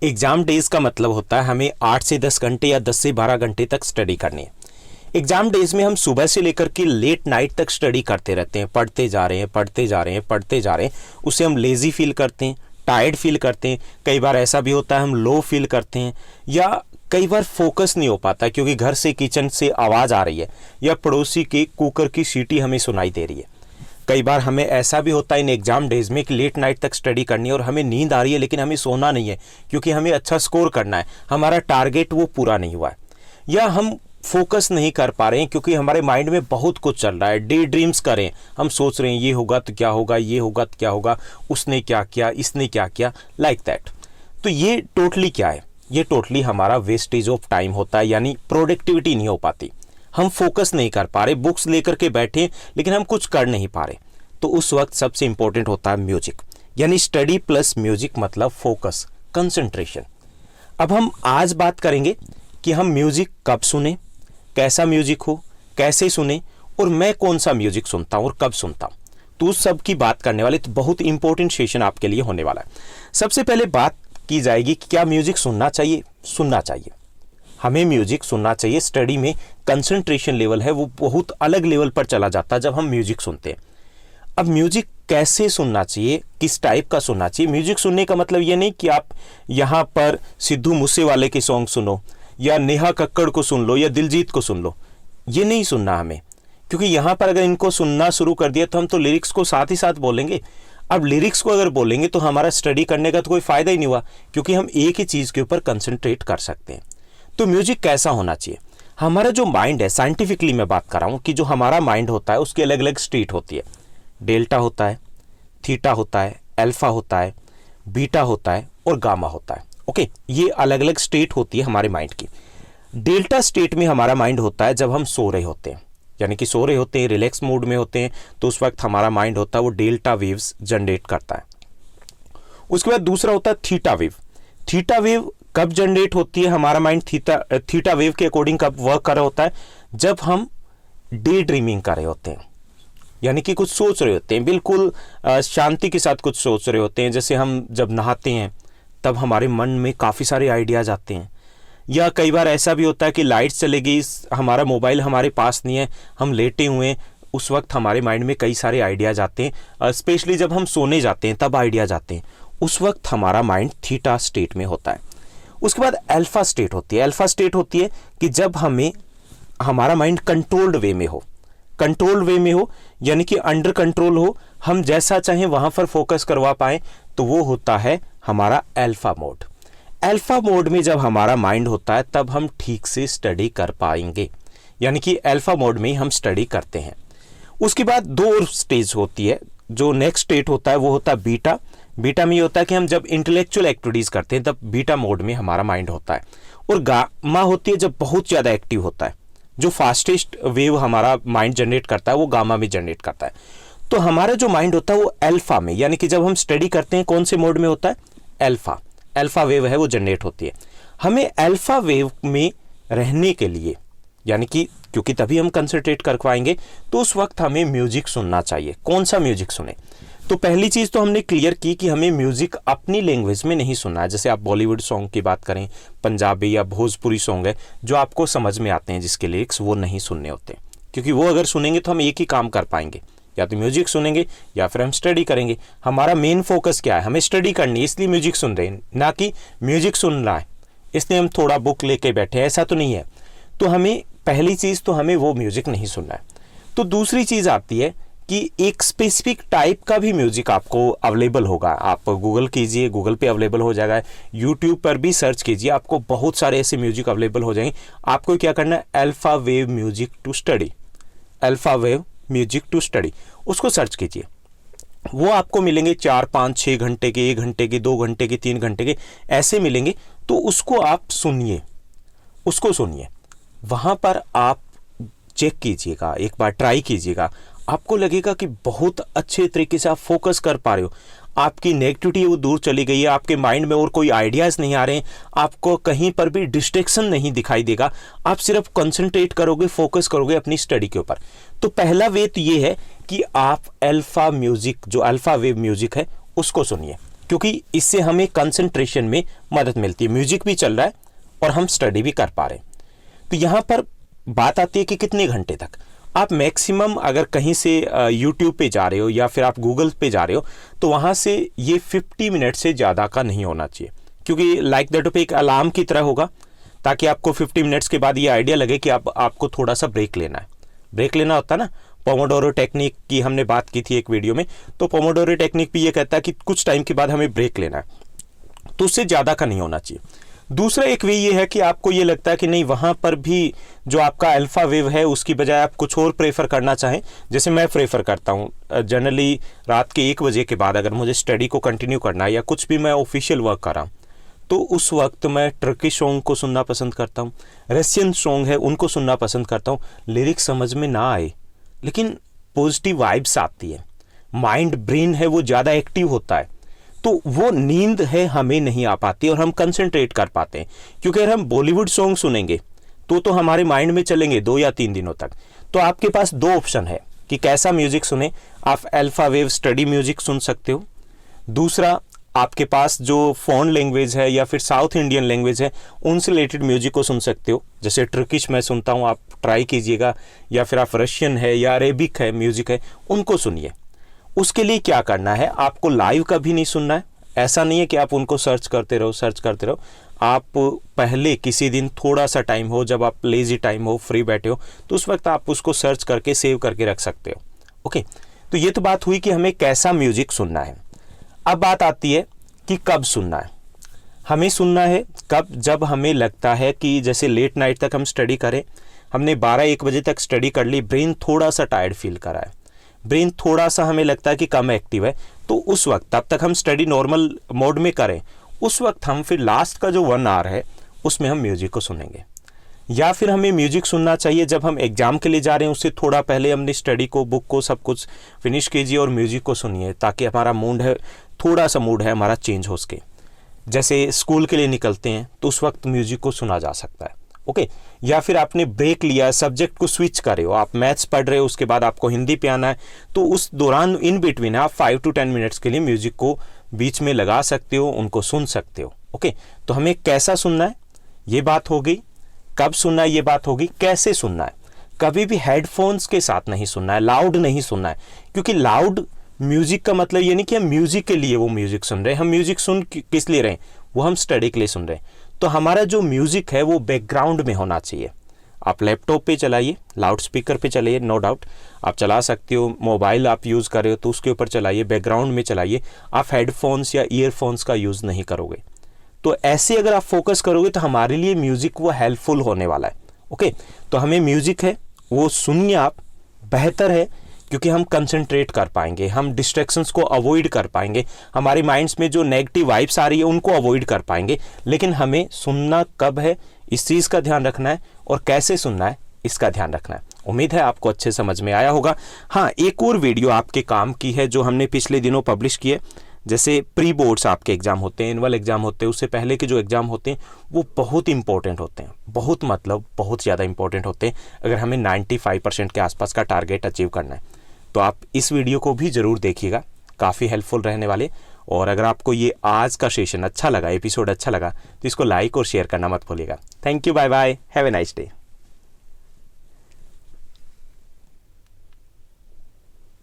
Exam days का मतलब होता है हमें 8 से 10 घंटे या 10 से 12 घंटे तक स्टडी करनी है। एग्ज़ाम डेज़ में हम सुबह से लेकर के लेट नाइट तक स्टडी करते रहते हैं, पढ़ते जा रहे हैं, पढ़ते जा रहे हैं, पढ़ते जा रहे हैं। उससे हम लेज़ी फील करते हैं, टायर्ड फील करते हैं। कई बार ऐसा भी होता है हम लो फील करते हैं, या कई बार फोकस नहीं हो पाता क्योंकि घर से, किचन से आवाज़ आ रही है या पड़ोसी के कुकर की सीटी हमें सुनाई दे रही है। कई बार हमें ऐसा भी होता है इन एग्ज़ाम डेज़ में कि लेट नाइट तक स्टडी करनी है और हमें नींद आ रही है, लेकिन हमें सोना नहीं है क्योंकि हमें अच्छा स्कोर करना है, हमारा टारगेट वो पूरा नहीं हुआ है। या हम फोकस नहीं कर पा रहे हैं क्योंकि हमारे माइंड में बहुत कुछ चल रहा है, डे ड्रीम्स करें, हम सोच रहे हैं ये होगा तो क्या होगा, ये होगा तो क्या होगा, उसने क्या किया, इसने क्या किया, लाइक दैट। तो ये टोटली क्या है, ये टोटली हमारा वेस्टेज ऑफ टाइम होता है, यानी प्रोडक्टिविटी नहीं हो पाती। हम फोकस नहीं कर पा रहे, बुक्स लेकर के बैठे लेकिन हम कुछ कर नहीं पा रहे। तो उस वक्त सबसे इंपॉर्टेंट होता है म्यूजिक, यानी स्टडी प्लस म्यूजिक मतलब फोकस, कंसंट्रेशन। अब हम आज बात करेंगे कि हम म्यूजिक कब सुने, कैसा म्यूजिक हो, कैसे सुने, और मैं कौन सा म्यूजिक सुनता हूँ और कब सुनता हूँ। तो उस सब की बात करने वाले, तो बहुत इंपॉर्टेंट सेशन आपके लिए होने वाला है। सबसे पहले बात की जाएगी कि क्या म्यूजिक सुनना चाहिए। सुनना चाहिए, हमें म्यूजिक सुनना चाहिए। स्टडी में कंसंट्रेशन लेवल है वो बहुत अलग लेवल पर चला जाता है जब हम म्यूजिक सुनते हैं। अब म्यूजिक कैसे सुनना चाहिए, किस टाइप का सुनना चाहिए। म्यूजिक सुनने का मतलब ये नहीं कि आप यहाँ पर सिद्धू मूसेवाले के सॉन्ग सुनो या नेहा कक्कड़ को सुन लो या दिलजीत को सुन लो, ये नहीं सुनना हमें, क्योंकि यहाँ पर अगर इनको सुनना शुरू कर दिया तो हम तो लिरिक्स को साथ ही साथ बोलेंगे। अब लिरिक्स को अगर बोलेंगे तो हमारा स्टडी करने का तो कोई फ़ायदा ही नहीं हुआ, क्योंकि हम एक ही चीज़ के ऊपर कंसंट्रेट कर सकते हैं। तो म्यूजिक कैसा होना चाहिए। हमारा जो माइंड है, साइंटिफिकली मैं बात कर रहा हूँ कि जो हमारा माइंड होता है उसकी अलग अलग स्टेट होती है। डेल्टा होता है, थीटा होता है, अल्फा होता है, बीटा होता है और गामा होता है। ओके, ये अलग अलग स्टेट होती है हमारे माइंड की। डेल्टा स्टेट में हमारा माइंड होता है जब हम सो रहे होते हैं, यानी कि सो रहे होते हैं, रिलैक्स मूड में होते हैं, तो उस वक्त हमारा माइंड होता है वो डेल्टा वेव्स जनरेट करता है। उसके बाद दूसरा होता है थीटा वेव। थीटा वेव कब जनरेट होती है, हमारा माइंड थीटा वेव के अकॉर्डिंग कब वर्क कर रहा होता है, जब हम डे ड्रीमिंग कर रहे होते हैं, यानी कि कुछ सोच रहे होते हैं, बिल्कुल शांति के साथ कुछ सोच रहे होते हैं। जैसे हम जब नहाते हैं तब हमारे मन में काफ़ी सारे आइडियाज़ आते हैं। या कई बार ऐसा भी होता है कि लाइट्स चले गई, हमारा मोबाइल हमारे पास नहीं है, हम लेटे हुए हैं, उस वक्त हमारे माइंड में कई सारे आइडियाज़ आते हैं। स्पेशली जब हम सोने जाते हैं तब आइडियाज़ आते हैं, उस वक्त हमारा माइंड थीटा स्टेट में होता है। उसके बाद अल्फा स्टेट होती है। अल्फा स्टेट होती है कि जब हमारा माइंड कंट्रोल्ड वे में हो, कंट्रोल वे में हो, यानी कि अंडर कंट्रोल हो, हम जैसा चाहें वहां पर फोकस करवा पाएं, तो वो होता है हमारा अल्फा मोड। अल्फा मोड में जब हमारा माइंड होता है तब हम ठीक से स्टडी कर पाएंगे, यानी कि अल्फा मोड में ही हम स्टडी करते हैं। उसके बाद दो और स्टेज होती है। जो नेक्स्ट स्टेट होता है वो होता है बीटा। बीटा में ये होता है कि हम जब इंटेलेक्चुअल एक्टिविटीज़ करते हैं तब बीटा मोड में हमारा माइंड होता है। और गामा होती है जब बहुत ज़्यादा एक्टिव होता है, जो फास्टेस्ट वेव हमारा माइंड जनरेट करता है वो गामा में जनरेट करता है। तो हमारा जो माइंड होता है वो अल्फा में, यानी कि जब हम स्टडी करते हैं कौन से मोड में होता है, अल्फा। अल्फा वेव है वो जनरेट होती है। हमें अल्फा वेव में रहने के लिए, यानी कि क्योंकि तभी हम कंसंट्रेट कर पाएंगे, तो उस वक्त हमें म्यूजिक सुनना चाहिए। कौन सा म्यूजिक सुने, तो पहली चीज़ तो हमने क्लियर की कि हमें म्यूजिक अपनी लैंग्वेज में नहीं सुनना है। जैसे आप बॉलीवुड सॉन्ग की बात करें, पंजाबी या भोजपुरी सॉन्ग है जो आपको समझ में आते हैं, जिसके लिरिक्स, वो नहीं सुनने होते, क्योंकि वो अगर सुनेंगे तो हम एक ही काम कर पाएंगे, या तो म्यूजिक सुनेंगे या फिर हम स्टडी करेंगे। हमारा मेन फोकस क्या है, हमें स्टडी करनी है, इसलिए म्यूजिक सुन रहे हैं, ना कि म्यूजिक सुन रहा है इसलिए हम थोड़ा बुक लेके बैठे हैं, ऐसा तो नहीं है। तो हमें पहली चीज़ तो हमें वो म्यूजिक नहीं सुनना है। तो दूसरी चीज़ आती है कि एक स्पेसिफिक टाइप का भी म्यूजिक आपको अवेलेबल होगा। आप गूगल कीजिए, गूगल पे अवेलेबल हो जाएगा, यूट्यूब पर भी सर्च कीजिए, आपको बहुत सारे ऐसे म्यूजिक अवेलेबल हो जाएंगे। आपको क्या करना है, alpha wave music to study, alpha wave music to study, उसको सर्च कीजिए। वो आपको मिलेंगे 4, 5, 6 घंटे के, 1 घंटे के, 2 घंटे के, 3 घंटे के, ऐसे मिलेंगे। तो उसको आप सुनिए, उसको सुनिए, वहाँ पर आप चेक कीजिएगा, एक बार ट्राई कीजिएगा, आपको लगेगा कि बहुत अच्छे तरीके से आप फोकस कर पा रहे हो, आपकी नेगेटिविटी वो दूर चली गई है, आपके माइंड में और कोई आइडियाज़ नहीं आ रहे हैं, आपको कहीं पर भी डिस्ट्रैक्शन नहीं दिखाई देगा, आप सिर्फ कंसंट्रेट करोगे, फोकस करोगे अपनी स्टडी के ऊपर। तो पहला वे तो ये है कि आप अल्फा म्यूजिक, जो अल्फा वेव म्यूजिक है, उसको सुनिए। क्योंकि इससे हमें कंसंट्रेशन में मदद मिलती है, म्यूजिक भी चल रहा है और हम स्टडी भी कर पा रहे हैं। तो यहाँ पर बात आती है कि कितने घंटे तक आप मैक्सिमम, अगर कहीं से यूट्यूब पे जा रहे हो या फिर आप गूगल पे जा रहे हो, तो वहाँ से ये 50 मिनट से ज़्यादा का नहीं होना चाहिए, क्योंकि लाइक दैट पे एक अलार्म की तरह होगा, ताकि आपको 50 मिनट्स के बाद ये आइडिया लगे कि आपको थोड़ा सा ब्रेक लेना है। ब्रेक लेना होता है ना, पोमोडोरो टेक्निक की हमने बात की थी एक वीडियो में, तो पोमोडोरो टेक्निक भी ये कहता है कि कुछ टाइम के बाद हमें ब्रेक लेना है, तो उससे ज़्यादा का नहीं होना चाहिए। दूसरा एक वे ये है कि आपको ये लगता है कि नहीं, वहाँ पर भी जो आपका अल्फा वेव है उसकी बजाय आप कुछ और प्रेफर करना चाहें, जैसे मैं प्रेफर करता हूँ जनरली रात के 1 बजे के बाद अगर मुझे स्टडी को कंटिन्यू करना है या कुछ भी मैं ऑफिशियल वर्क कर रहा हूँ, तो उस वक्त मैं टर्किश सॉन्ग को सुनना पसंद करता हूँ, रशियन सॉन्ग है उनको सुनना पसंद करता हूँ। लिरिक्स समझ में ना आए लेकिन पॉजिटिव वाइब्स आती है, माइंड ब्रेन है वो ज़्यादा एक्टिव होता है, तो वो नींद है हमें नहीं आ पाती और हम कंसंट्रेट कर पाते हैं। क्योंकि अगर हम बॉलीवुड सॉन्ग सुनेंगे तो हमारे माइंड में चलेंगे 2 या 3 दिनों तक। तो आपके पास 2 ऑप्शन है कि कैसा म्यूजिक सुने। आप अल्फा वेव स्टडी म्यूजिक सुन सकते हो, दूसरा आपके पास जो फोन लैंग्वेज है या फिर साउथ इंडियन लैंग्वेज है उनसे रिलेटेड म्यूजिक को सुन सकते हो, जैसे टर्किश मैं सुनता हूँ, आप ट्राई कीजिएगा, या फिर आप रशियन है या अरेबिक है म्यूजिक है उनको सुनिए। उसके लिए क्या करना है, आपको लाइव कभी नहीं सुनना है। ऐसा नहीं है कि आप उनको सर्च करते रहो। आप पहले किसी दिन थोड़ा सा टाइम हो, जब आप लेजी टाइम हो, फ्री बैठे हो, तो उस वक्त आप उसको सर्च करके सेव करके रख सकते हो। ओके, तो ये तो बात हुई कि हमें कैसा म्यूजिक सुनना है। अब बात आती है कि कब सुनना है। हमें सुनना है कब, जब हमें लगता है कि जैसे लेट नाइट तक हम स्टडी करें, हमने 12-1 बजे तक स्टडी कर ली, ब्रेन थोड़ा सा टायर्ड फील कर रहा है, ब्रेन थोड़ा सा हमें लगता है कि कम एक्टिव है, तो उस वक्त तब तक हम स्टडी नॉर्मल मोड में करें, उस वक्त हम फिर लास्ट का जो 1 आवर है उसमें हम म्यूजिक को सुनेंगे। या फिर हमें म्यूजिक सुनना चाहिए जब हम एग्जाम के लिए जा रहे हैं, उससे थोड़ा पहले हमने स्टडी को, बुक को, सब कुछ फिनिश कीजिए और म्यूजिक को सुनिए, ताकि हमारा मूड है, थोड़ा सा मूड है हमारा चेंज हो सके। जैसे स्कूल के लिए निकलते हैं तो उस वक्त म्यूजिक को सुना जा सकता है। ओके, या फिर आपने ब्रेक लिया, सब्जेक्ट को स्विच कर रहे हो, आप मैथ्स पढ़ रहे हो, उसके बाद आपको हिंदी पे आना है, तो उस दौरान इन बिटवीन आप 5 to 10 मिनट्स के लिए म्यूजिक को बीच में लगा सकते हो, उनको सुन सकते हो। ओके, तो हमें कैसा सुनना है ये बात हो गई, कब सुनना है ये बात होगी, कैसे सुनना है। कभी भी हेडफोन्स के साथ नहीं सुनना है, लाउड नहीं सुनना है, क्योंकि लाउड म्यूजिक का मतलब ये नहीं कि हम म्यूजिक के लिए वो म्यूजिक सुन रहे हैं, हम म्यूजिक सुन किस लिए रहे हैं, वो हम स्टडी के लिए सुन रहे हैं। तो हमारा जो म्यूजिक है वो बैकग्राउंड में होना चाहिए। आप लैपटॉप पे चलाइए, लाउड स्पीकर पे चलाइए, नो डाउट आप चला सकते हो, मोबाइल आप यूज़ कर रहे हो तो उसके ऊपर चलाइए, बैकग्राउंड में चलाइए, आप हेडफोन्स या ईयरफोन्स का यूज़ नहीं करोगे। तो ऐसे अगर आप फोकस करोगे तो हमारे लिए म्यूजिक वो हेल्पफुल होने वाला है। ओके, तो हमें म्यूजिक है वो सुनिए आप, बेहतर है, क्योंकि हम कंसंट्रेट कर पाएंगे, हम डिस्ट्रैक्शंस को अवॉइड कर पाएंगे, हमारे माइंड्स में जो नेगेटिव वाइब्स आ रही है उनको अवॉइड कर पाएंगे। लेकिन हमें सुनना कब है इस चीज़ का ध्यान रखना है, और कैसे सुनना है इसका ध्यान रखना है। उम्मीद है आपको अच्छे समझ में आया होगा। हाँ, एक और वीडियो आपके काम की है जो हमने पिछले दिनों पब्लिश की है। जैसे प्री बोर्ड्स आपके एग्जाम होते हैं, एनुअल एग्जाम होते हैं, उससे पहले के जो एग्जाम होते हैं वो बहुत इंपॉर्टेंट होते हैं, बहुत ज़्यादा इंपॉर्टेंट होते हैं, अगर हमें 95% के आसपास का टारगेट अचीव करना है। तो आप इस वीडियो को भी ज़रूर देखिएगा, काफ़ी हेल्पफुल रहने वाले। और अगर आपको ये आज का सेशन अच्छा लगा, एपिसोड अच्छा लगा, तो इसको लाइक और शेयर करना मत भूलिएगा। Thank you, bye bye, have a nice day.